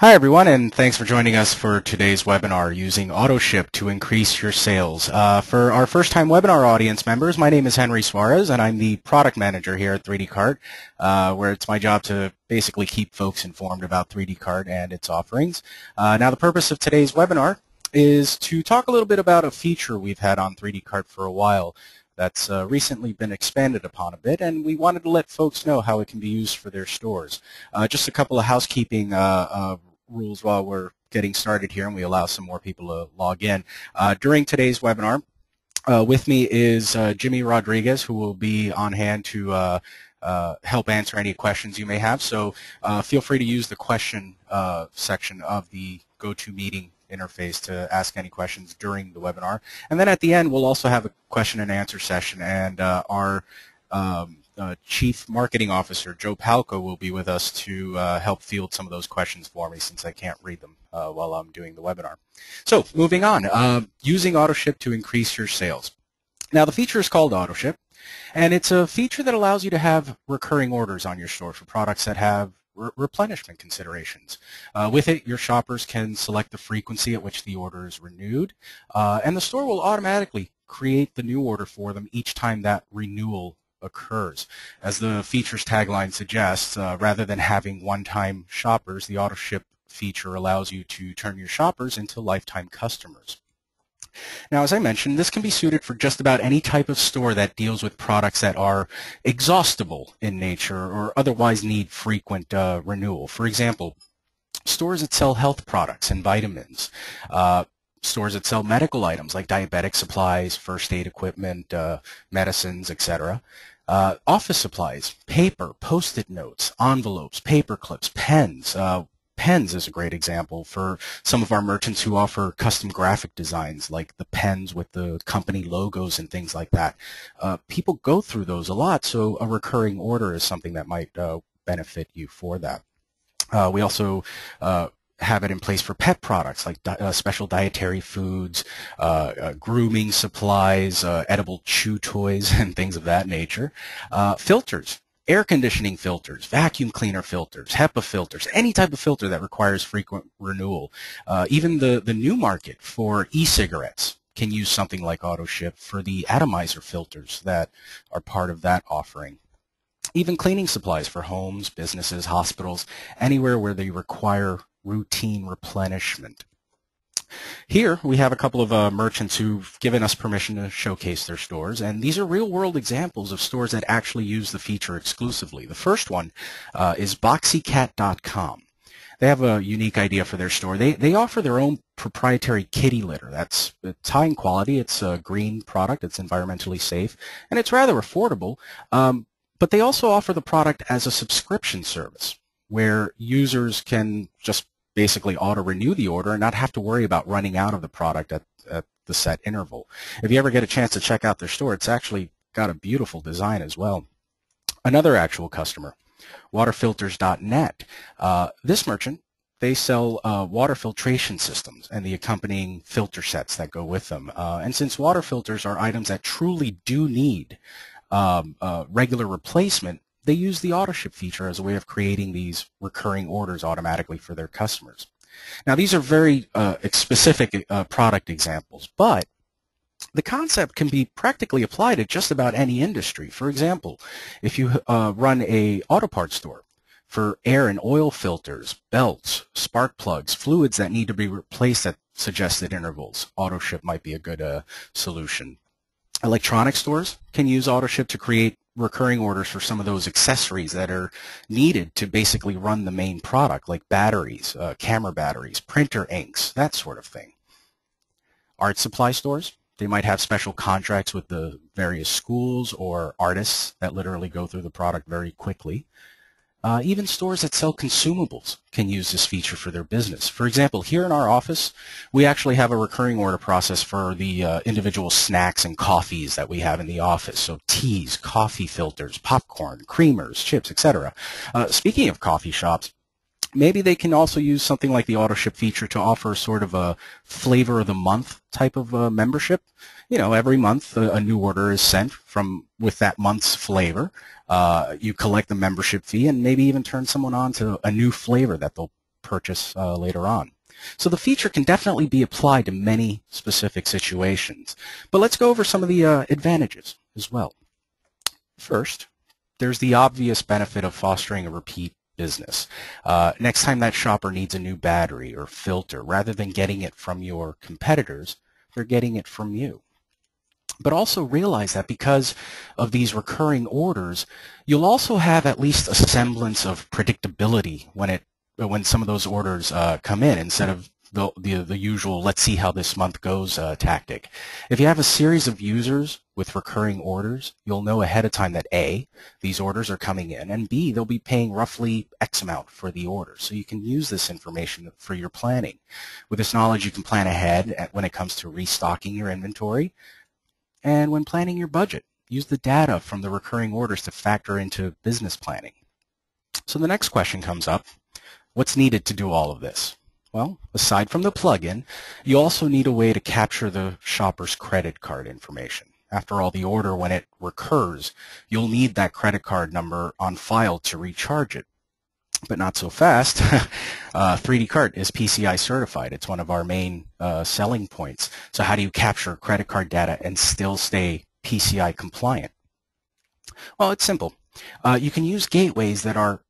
Hi everyone, and thanks for joining us for today's webinar using Autoship to increase your sales. For our first-time webinar audience members, my name is Henry Suarez, and I'm the product manager here at 3D Cart, where it's my job to basically keep folks informed about 3D Cart and its offerings. Now, the purpose of today's webinar is to talk a little bit about a feature we've had on 3D Cart for a while that's recently been expanded upon a bit, and we wanted to let folks know how it can be used for their stores. Just a couple of housekeeping rules while we're getting started here, and we allow some more people to log in. During today's webinar, with me is Jimmy Rodriguez, who will be on hand to help answer any questions you may have. So feel free to use the question section of the GoToMeeting interface to ask any questions during the webinar. And then at the end, we'll also have a question and answer session, and our Chief Marketing Officer, Joe Palco, will be with us to help field some of those questions for me, since I can't read them while I'm doing the webinar. So moving on, using Autoship to increase your sales. Now, the feature is called Autoship, and it's a feature that allows you to have recurring orders on your store for products that have replenishment considerations. With it, your shoppers can select the frequency at which the order is renewed, and the store will automatically create the new order for them each time that renewal occurs. As the feature's tagline suggests, rather than having one-time shoppers, the Autoship feature allows you to turn your shoppers into lifetime customers. Now, as I mentioned, this can be suited for just about any type of store that deals with products that are exhaustible in nature or otherwise need frequent renewal. For example, stores that sell health products and vitamins, stores that sell medical items like diabetic supplies, first aid equipment, medicines, etc. Office supplies, paper, Post-it notes, envelopes, paper clips, pens. Pens is a great example for some of our merchants who offer custom graphic designs, like the pens with the company logos and things like that. People go through those a lot, so a recurring order is something that might benefit you for that. We also have it in place for pet products like special dietary foods, grooming supplies, edible chew toys, and things of that nature. Filters, air conditioning filters, vacuum cleaner filters, HEPA filters, any type of filter that requires frequent renewal. Even the new market for e-cigarettes can use something like Autoship for the atomizer filters that are part of that offering. Even cleaning supplies for homes, businesses, hospitals, anywhere where they require routine replenishment. Here we have a couple of merchants who've given us permission to showcase their stores, and these are real-world examples of stores that actually use the feature exclusively. The first one is boxycat.com. They have a unique idea for their store. They offer their own proprietary kitty litter. It's high in quality. It's a green product. It's environmentally safe, and it's rather affordable. But they also offer the product as a subscription service, where users can just basically auto-renew the order and not have to worry about running out of the product at the set interval. If you ever get a chance to check out their store, it's actually got a beautiful design as well. Another actual customer, waterfilters.net. This merchant, they sell water filtration systems and the accompanying filter sets that go with them. And since water filters are items that truly do need regular replacement, they use the Autoship feature as a way of creating these recurring orders automatically for their customers. Now, these are very specific product examples, but the concept can be practically applied to just about any industry. For example, if you run a auto parts store for air and oil filters, belts, spark plugs, fluids that need to be replaced at suggested intervals, Autoship might be a good solution. Electronic stores can use Autoship to create recurring orders for some of those accessories that are needed to basically run the main product, like batteries, camera batteries, printer inks, that sort of thing. Art supply stores, they might have special contracts with the various schools or artists that literally go through the product very quickly. Even stores that sell consumables can use this feature for their business. For example, here in our office, we actually have a recurring order process for the individual snacks and coffees that we have in the office. So teas, coffee filters, popcorn, creamers, chips, etc. Speaking of coffee shops, maybe they can also use something like the Autoship feature to offer sort of a flavor of the month type of membership. You know, every month a new order is sent with that month's flavor. You collect the membership fee and maybe even turn someone on to a new flavor that they'll purchase later on. So the feature can definitely be applied to many specific situations. But let's go over some of the advantages as well. First, there's the obvious benefit of fostering a repeat business. Next time that shopper needs a new battery or filter, rather than getting it from your competitors, they're getting it from you. But also realize that because of these recurring orders, you'll also have at least a semblance of predictability when some of those orders come in, instead of the usual "let's see how this month goes" tactic. If you have a series of users with recurring orders, you'll know ahead of time that A, these orders are coming in, and B, they'll be paying roughly X amount for the order. So you can use this information for your planning. With this knowledge, you can plan ahead when it comes to restocking your inventory, and when planning your budget. Use the data from the recurring orders to factor into business planning. So the next question comes up: what's needed to do all of this? Well, aside from the plugin, you also need a way to capture the shopper's credit card information. After all, the order, when it recurs, you'll need that credit card number on file to recharge it. But not so fast. 3D Cart is PCI certified. It's one of our main selling points. So how do you capture credit card data and still stay PCI compliant? Well, it's simple. You can use gateways that are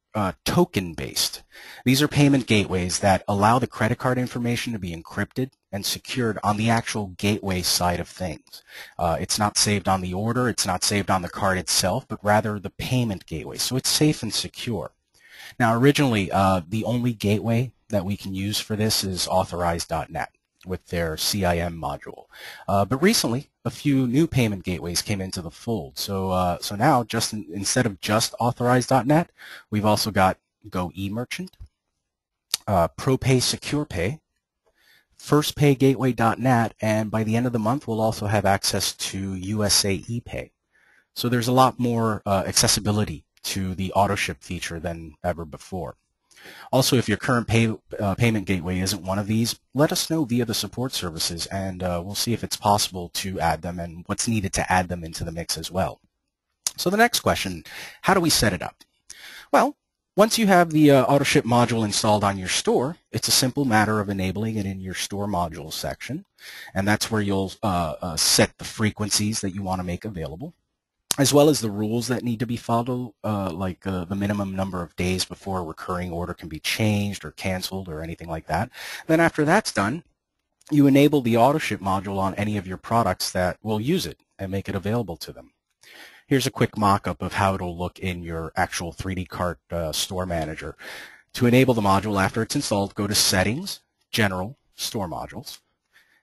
token-based. These are payment gateways that allow the credit card information to be encrypted and secured on the actual gateway side of things. It's not saved on the order, it's not saved on the card itself, but rather the payment gateway. So it's safe and secure. Now, originally, the only gateway that we can use for this is authorized.net with their CIM module. But recently, a few new payment gateways came into the fold. So now, instead of just authorized.net, we've also got Go eMerchant, ProPay SecurePay, FirstPayGateway.net, and by the end of the month, we'll also have access to USA ePay. So there's a lot more accessibility to the Autoship feature than ever before. Also, if your current payment gateway isn't one of these, let us know via the support services, and we'll see if it's possible to add them and what's needed to add them into the mix as well. So the next question, how do we set it up? Well, once you have the Autoship module installed on your store, it's a simple matter of enabling it in your store modules section, and that's where you'll set the frequencies that you want to make available, as well as the rules that need to be followed, like the minimum number of days before a recurring order can be changed or canceled or anything like that. Then after that's done, you enable the Autoship module on any of your products that will use it and make it available to them. Here's a quick mock-up of how it'll look in your actual 3D Cart store manager. To enable the module after it's installed, go to Settings, General, Store Modules,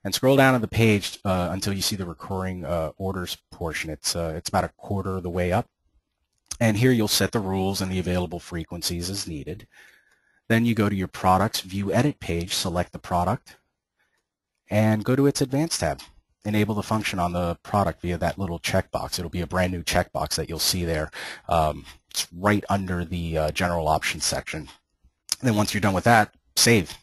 and scroll down on the page until you see the recurring orders portion. It's about a quarter of the way up. And here you'll set the rules and the available frequencies as needed. Then you go to your Products View Edit page, select the product, and go to its Advanced tab. Enable the function on the product via that little checkbox. It'll be a brand new checkbox that you'll see there. It's right under the General Options section. And then once you're done with that, save.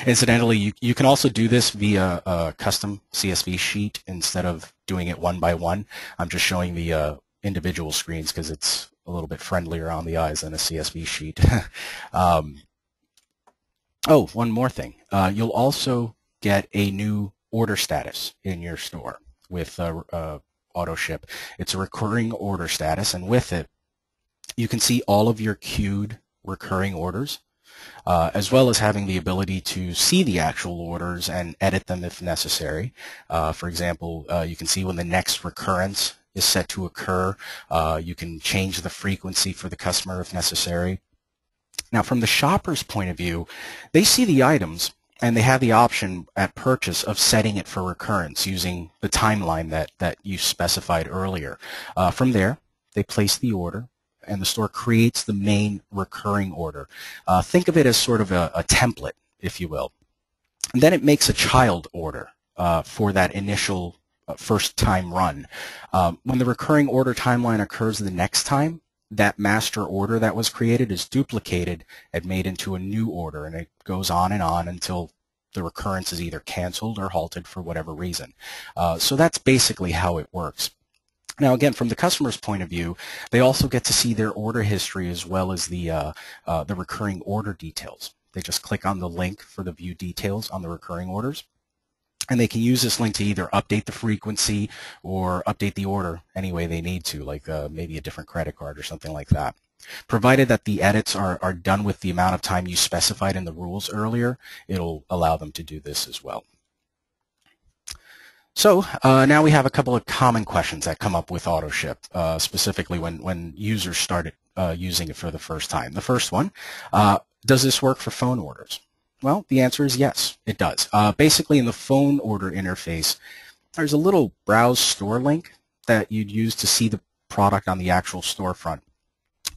Incidentally, you can also do this via a custom CSV sheet instead of doing it one by one. I'm just showing the individual screens because it's a little bit friendlier on the eyes than a CSV sheet. Oh, one more thing. You'll also get a new order status in your store with Autoship. It's a recurring order status, and with it, you can see all of your queued recurring orders, as well as having the ability to see the actual orders and edit them if necessary. For example, you can see when the next recurrence is set to occur. You can change the frequency for the customer if necessary. Now, from the shopper's point of view, they see the items and they have the option at purchase of setting it for recurrence using the timeline that you specified earlier. From there, they place the order, and the store creates the main recurring order. Think of it as sort of a template, if you will. And then it makes a child order for that initial first-time run. When the recurring order timeline occurs the next time, that master order that was created is duplicated and made into a new order, and it goes on until the recurrence is either canceled or halted for whatever reason. So that's basically how it works. Now, again, from the customer's point of view, they also get to see their order history as well as the recurring order details. They just click on the link for the view details on the recurring orders. And they can use this link to either update the frequency or update the order any way they need to, like maybe a different credit card or something like that. Provided that the edits are done with the amount of time you specified in the rules earlier, it'll allow them to do this as well. So now we have a couple of common questions that come up with Autoship, specifically when users started using it for the first time. The first one, does this work for phone orders? Well, the answer is yes, it does. Basically, in the phone order interface, there's a little browse store link that you'd use to see the product on the actual storefront.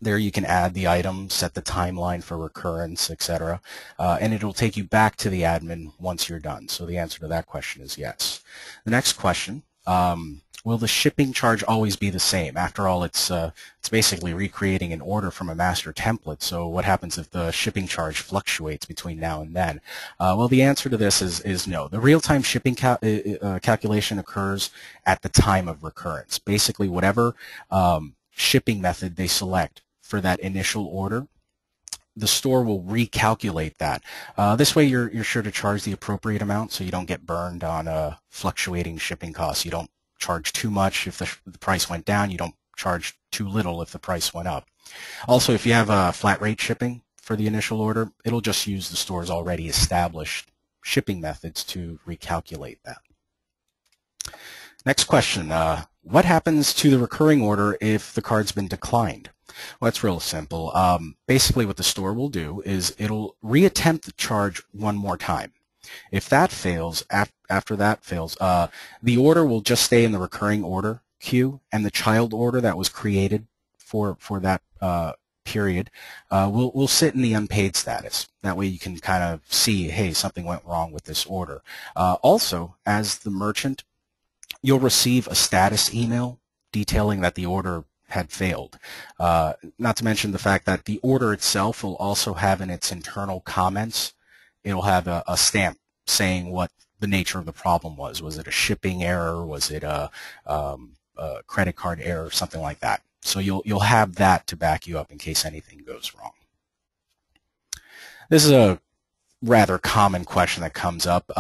There you can add the item, set the timeline for recurrence, etc., and it'll take you back to the admin once you're done. So the answer to that question is yes. The next question, will the shipping charge always be the same? After all, it's basically recreating an order from a master template. So what happens if the shipping charge fluctuates between now and then? Well, the answer to this is no. The real-time shipping calculation occurs at the time of recurrence. Basically, whatever shipping method they select for that initial order, the store will recalculate that. This way you're sure to charge the appropriate amount so you don't get burned on fluctuating shipping costs. You don't charge too much if the price went down. You don't charge too little if the price went up. Also, if you have a flat rate shipping for the initial order, it'll just use the store's already established shipping methods to recalculate that. Next question, what happens to the recurring order if the card's been declined? Well, that's real simple. Basically what the store will do is it'll reattempt the charge one more time. If that fails, after that fails, the order will just stay in the recurring order queue, and the child order that was created for that period will sit in the unpaid status. That way you can kind of see, hey, something went wrong with this order. Also, as the merchant, you'll receive a status email detailing that the order had failed. Not to mention the fact that the order itself will also have in its internal comments, it'll have a stamp saying what the nature of the problem was. Was it a shipping error? Was it a credit card error? Something like that. So you'll have that to back you up in case anything goes wrong. This is a rather common question that comes up.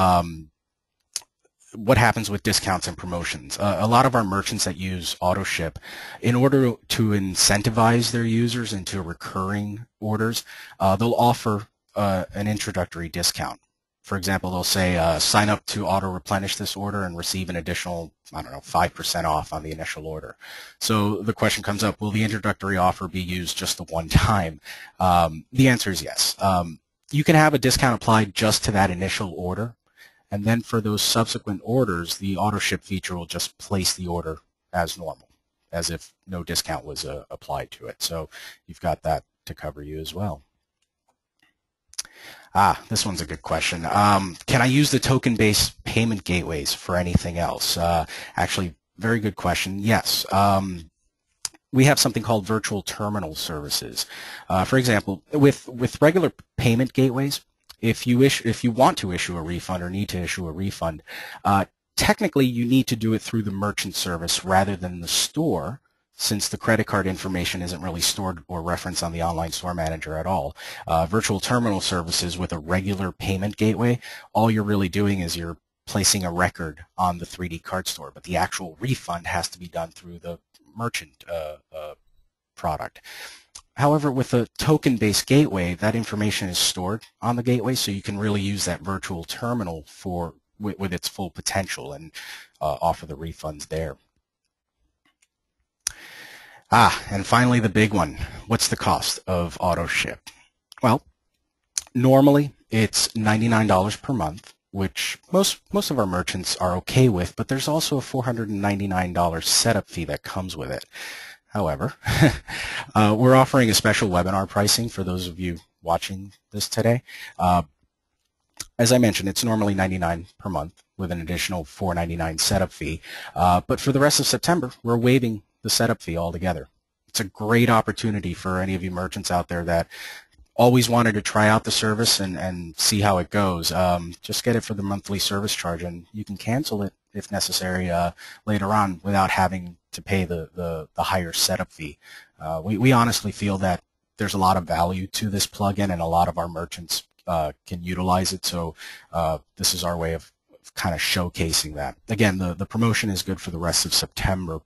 What happens with discounts and promotions? A lot of our merchants that use Autoship, in order to incentivize their users into recurring orders, they'll offer an introductory discount. For example, they'll say, sign up to auto-replenish this order and receive an additional, 5% off on the initial order. So the question comes up, will the introductory offer be used just the one time? The answer is yes. You can have a discount applied just to that initial order, and then for those subsequent orders, the Autoship feature will just place the order as normal, as if no discount was applied to it. So you've got that to cover you as well. This one's a good question. Can I use the token-based payment gateways for anything else? Actually, very good question. Yes. We have something called virtual terminal services. For example, with regular payment gateways, if you want to issue a refund or need to issue a refund, technically you need to do it through the merchant service rather than the store, since the credit card information isn't really stored or referenced on the online store manager at all. Virtual terminal services with a regular payment gateway, all you're really doing is you're placing a record on the 3D card store, but the actual refund has to be done through the merchant product. However, with a token-based gateway, that information is stored on the gateway, so you can really use that virtual terminal with its full potential and offer the refunds there. And finally the big one. What's the cost of Autoship? Well, normally it's $99 per month, which most of our merchants are okay with, but there's also a $499 setup fee that comes with it. However, we're offering a special webinar pricing for those of you watching this today. As I mentioned, it's normally $99 per month with an additional $499 setup fee, but for the rest of September, we're waiving the setup fee altogether. It's a great opportunity for any of you merchants out there that always wanted to try out the service and see how it goes. Just get it for the monthly service charge, and you can cancel it if necessary later on without having to pay the higher setup fee. We honestly feel that there's a lot of value to this plugin, and a lot of our merchants can utilize it. So this is our way of kind of showcasing that. Again, the promotion is good for the rest of September.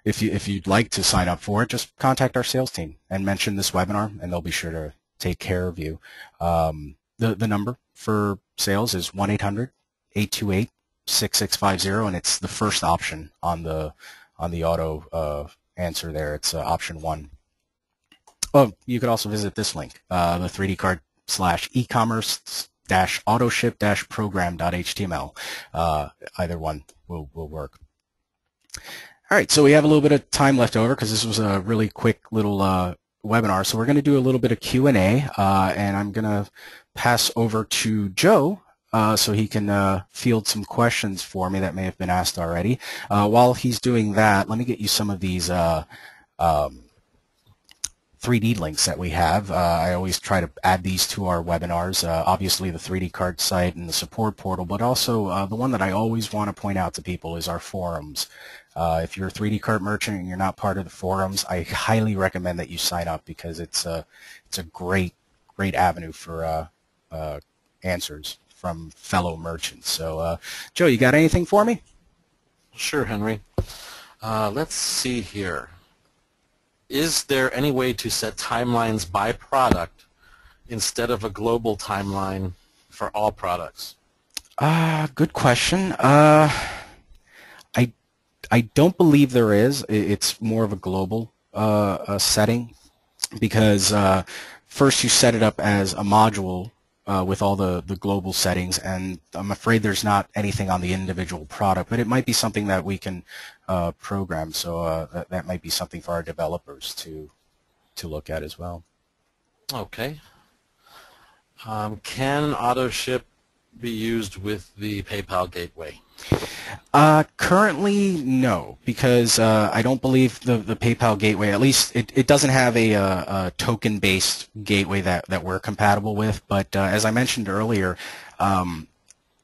If you'd like to sign up for it, just contact our sales team and mention this webinar, and they'll be sure to take care of you. The number for sales is 1-800-828-6650, and it's the first option on the auto answer there. It's option 1. Oh, you could also visit this link, the 3dcart/ecommerce-autoship-program.html. Either one will work. All right, so we have a little bit of time left over because this was a really quick little webinar. So we're going to do a little bit of Q&A, and I'm going to pass over to Joe so he can field some questions for me that may have been asked already. While he's doing that, let me get you some of these 3D links that we have. I always try to add these to our webinars, obviously the 3D cart site and the support portal, but also the one that I always want to point out to people is our forums. If you're a 3D cart merchant and you're not part of the forums, I highly recommend that you sign up because it's a great avenue for answers from fellow merchants. So Joe, you got anything for me? Sure, Henry. Let's see here. Is there any way to set timelines by product instead of a global timeline for all products? Good question. I don't believe there is. It's more of a global setting because first you set it up as a module with all the global settings, and I'm afraid there's not anything on the individual product, but it might be something that we can program, so that might be something for our developers to look at as well. Okay. Can Autoship be used with the PayPal gateway? Currently, no, because I don't believe the PayPal gateway, at least it doesn't have a token-based gateway that we're compatible with. But as I mentioned earlier,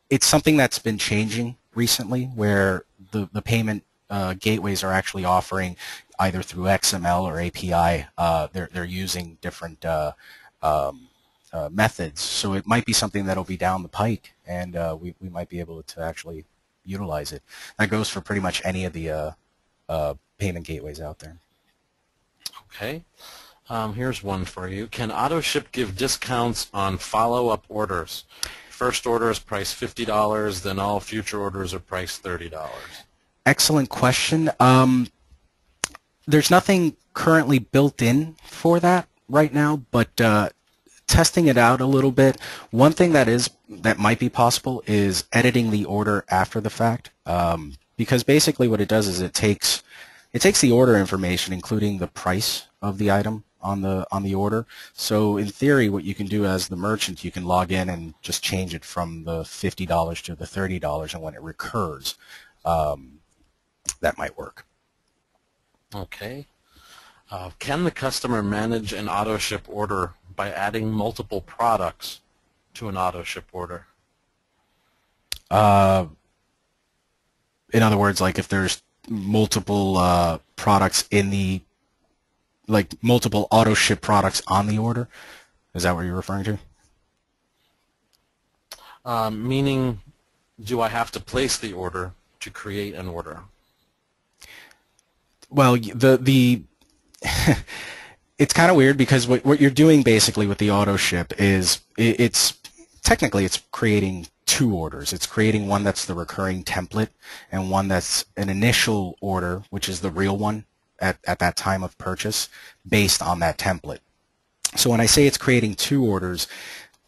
it's something that's been changing recently, where the payment gateways are actually offering either through XML or API. They're using different methods, so it might be something that'll be down the pike, and we might be able to actually utilize it. That goes for pretty much any of the payment gateways out there. Okay. Here's one for you. Can Autoship give discounts on follow-up orders? First order is priced $50, then all future orders are priced $30. Excellent question. There's nothing currently built in for that right now, but testing it out a little bit. One thing that might be possible is editing the order after the fact, because basically what it does is it takes the order information, including the price of the item on the order. So in theory, what you can do as the merchant, you can log in and just change it from the $50 to the $30, and when it recurs, that might work. Okay. Can the customer manage an Autoship order by adding multiple products to an Autoship order? In other words, like if there's multiple products in the, like multiple Autoship products on the order, is that what you're referring to? Meaning, do I have to place the order to create an order? Well, it's kind of weird because what you're doing basically with the Autoship is it's technically creating two orders. It's creating one that's the recurring template and one that's an initial order, which is the real one at that time of purchase based on that template. So when I say it's creating two orders,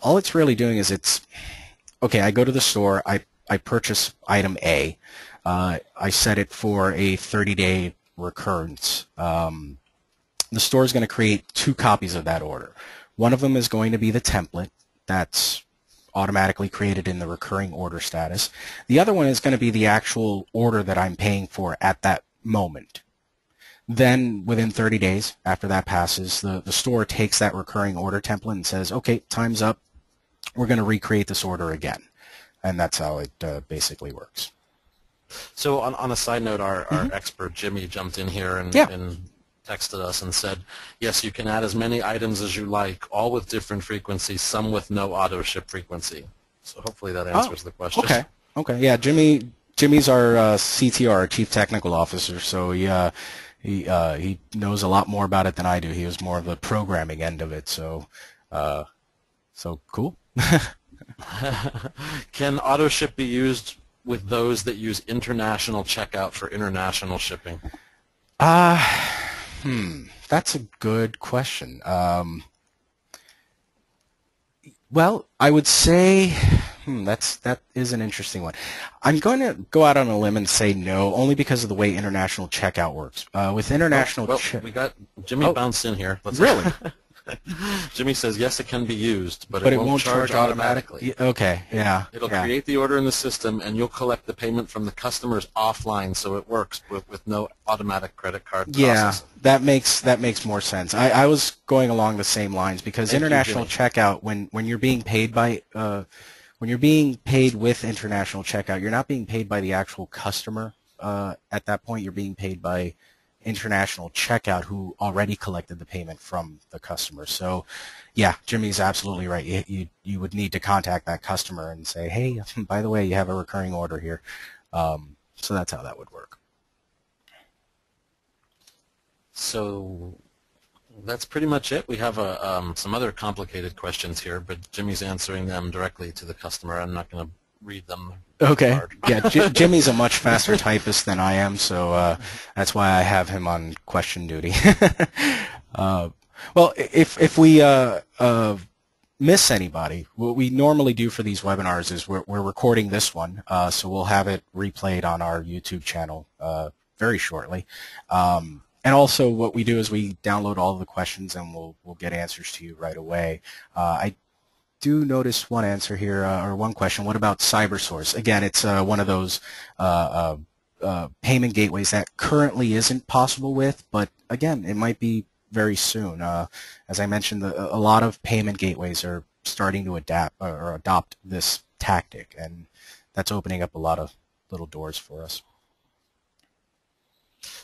all it's really doing is okay, I go to the store, I purchase item A, I set it for a 30-day recurrence. The store is going to create two copies of that order. One of them is going to be the template that's automatically created in the recurring order status. The other one is going to be the actual order that I'm paying for at that moment. Then within 30 days after that passes, the store takes that recurring order template and says, okay, time's up. We're going to recreate this order again. And that's how it basically works. So on a side note, our expert Jimmy jumped in here and texted us and said, yes, you can add as many items as you like, all with different frequencies, some with no auto ship frequency. So hopefully that answers the question. Okay. Okay. Yeah, Jimmy's our CTR, our Chief Technical Officer, so he knows a lot more about it than I do. He was more of the programming end of it, so cool. Can Autoship be used with those that use international checkout for international shipping? That's a good question. Well, I would say that is an interesting one. I'm going to go out on a limb and say no, only because of the way international checkout works. With international, we got Jimmy bounced in here. Really? Jimmy says yes, it can be used, but it won't charge automatically. Okay, yeah. It'll create the order in the system, and you'll collect the payment from the customers offline, so it works with no automatic credit card processing. That makes more sense. I was going along the same lines because international checkout, when you're being paid by when you're being paid with international checkout, you're not being paid by the actual customer. At that point, you're being paid by international checkout, who already collected the payment from the customer. So, yeah, Jimmy's absolutely right. You would need to contact that customer and say, hey, by the way, you have a recurring order here. So that's how that would work. So that's pretty much it. We have some other complicated questions here, but Jimmy's answering them directly to the customer. I'm not going to read them. Okay. Yeah, Jimmy's a much faster typist than I am, so that's why I have him on question duty. Well, if we miss anybody, what we normally do for these webinars is we're recording this one, so we'll have it replayed on our YouTube channel very shortly. And also what we do is we download all of the questions and we'll get answers to you right away. I do notice one answer here, or one question. What about CyberSource? Again, it's one of those payment gateways that currently isn't possible with, but again, it might be very soon. As I mentioned, a lot of payment gateways are starting to adapt or adopt this tactic, and that's opening up a lot of little doors for us.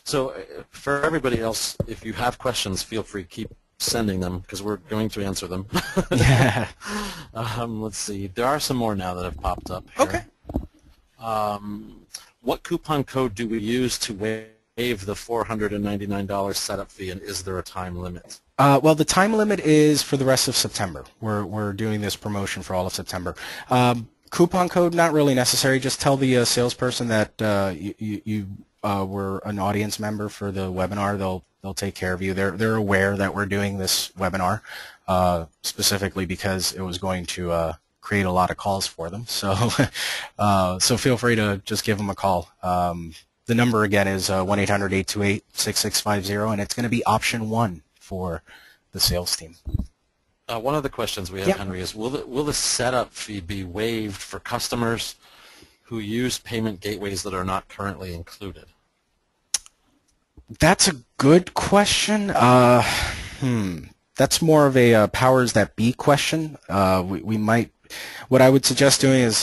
So for everybody else, if you have questions, feel free to keep sending them because we're going to answer them. Yeah. Let's see. There are some more now that have popped up here. Okay. What coupon code do we use to waive the $499 setup fee, and is there a time limit? Well, the time limit is for the rest of September. We're doing this promotion for all of September. Coupon code, not really necessary. Just tell the salesperson that you were an audience member for the webinar. They'll take care of you. They're aware that we're doing this webinar specifically because it was going to create a lot of calls for them. So so feel free to just give them a call. The number again is 1-800-828-6650, and it's going to be option 1 for the sales team. One of the questions we have, Henry, is will the setup fee be waived for customers who use payment gateways that are not currently included? That's a good question. That's more of a powers that be question. We might. What I would suggest doing is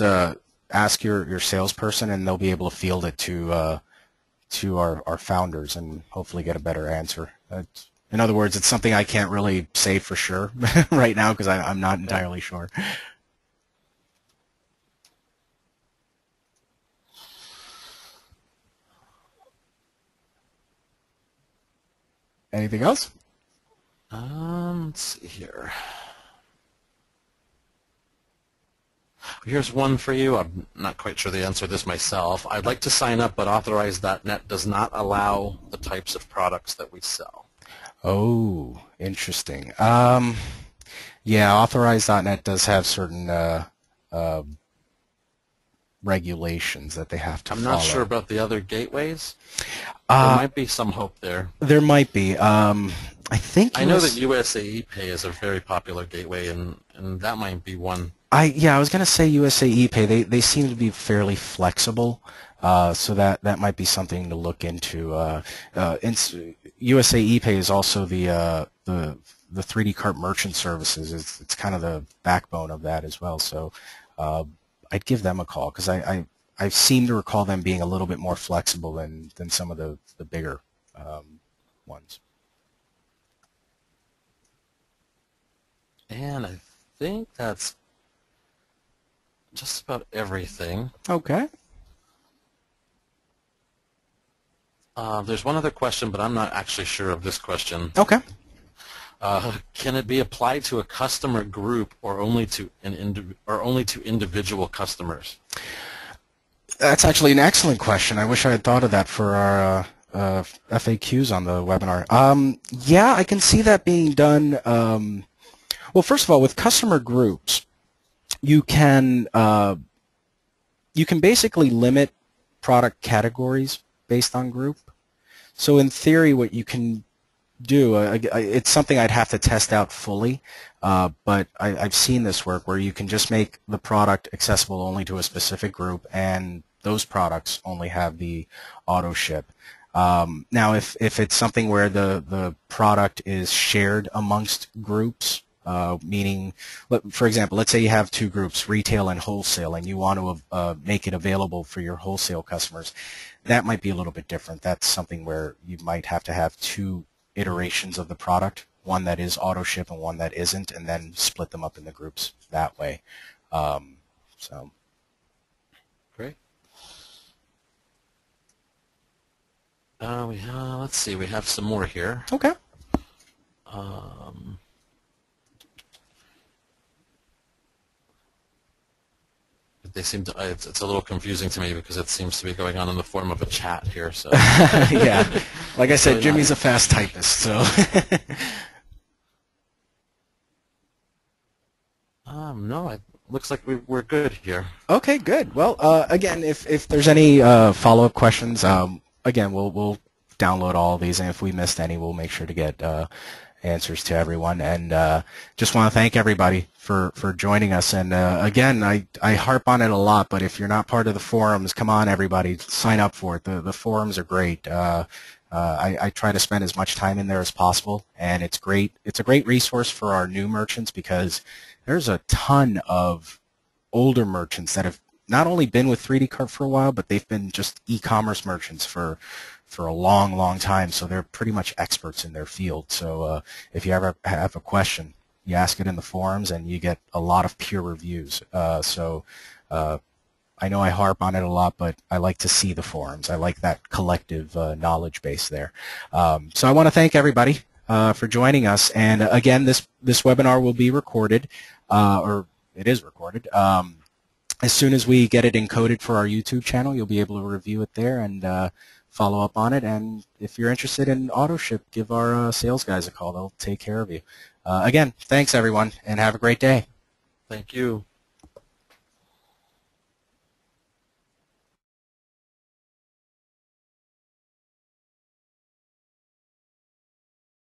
ask your salesperson, and they'll be able to field it to our founders and hopefully get a better answer. In other words, it's something I can't really say for sure right now because I'm not entirely sure. Anything else? Let's see here. Here's one for you. I'm not quite sure the answer to this myself. I'd like to sign up, but Authorize.net does not allow the types of products that we sell. Oh, interesting. Yeah, Authorize.net does have certain regulations that they have to follow. I'm not sure about the other gateways. There might be some hope there. There might be. I know that USAE Pay is a very popular gateway, and that might be one. I was going to say USAE Pay. They seem to be fairly flexible, so that might be something to look into. USAE Pay is also the 3D Cart merchant services. It's kind of the backbone of that as well. So I'd give them a call because I seem to recall them being a little bit more flexible than some of the bigger ones. And I think that's just about everything. Okay. There's one other question, but I'm not actually sure of this question. Okay. Can it be applied to a customer group or only to individual customers? That's actually an excellent question. I wish I had thought of that for our FAQs on the webinar. Yeah, I can see that being done. Well, first of all, with customer groups, you can basically limit product categories based on group. So in theory, what you can do, it's something I'd have to test out fully, but I've seen this work where you can just make the product accessible only to a specific group, and those products only have the auto ship. Now, if it's something where the product is shared amongst groups, meaning, for example, let's say you have two groups, retail and wholesale, and you want to make it available for your wholesale customers, that might be a little bit different. That's something where you might have to have two iterations of the product, one that is auto ship and one that isn't, and then split them up in the groups that way. So Great. Let's see, we have some more here. okay. They seem to. It's a little confusing to me because it seems to be going on in the form of a chat here. So Yeah, like I said, really Jimmy's a fast typist, so. no, it looks like we're good here. Okay, good. Well, again, if there's any follow-up questions, again, we'll download all of these, and if we missed any, we'll make sure to get answers to everyone. And just want to thank everybody for joining us. And again, I harp on it a lot, but if you're not part of the forums, come on, everybody, sign up for it. The forums are great. I try to spend as much time in there as possible, and it's great. It's a great resource for our new merchants because there's a ton of older merchants that have not only been with 3D Cart for a while, but they've been just e-commerce merchants for a long, long time. So they're pretty much experts in their field. So if you ever have a question, you ask it in the forums, and you get a lot of peer reviews. I know I harp on it a lot, but I like to see the forums. I like that collective knowledge base there. So I want to thank everybody for joining us. And again, this webinar will be recorded, or it is recorded. As soon as we get it encoded for our YouTube channel, you'll be able to review it there and follow up on it. And if you're interested in Autoship, give our sales guys a call. They'll take care of you. Again, thanks everyone, and have a great day. Thank you.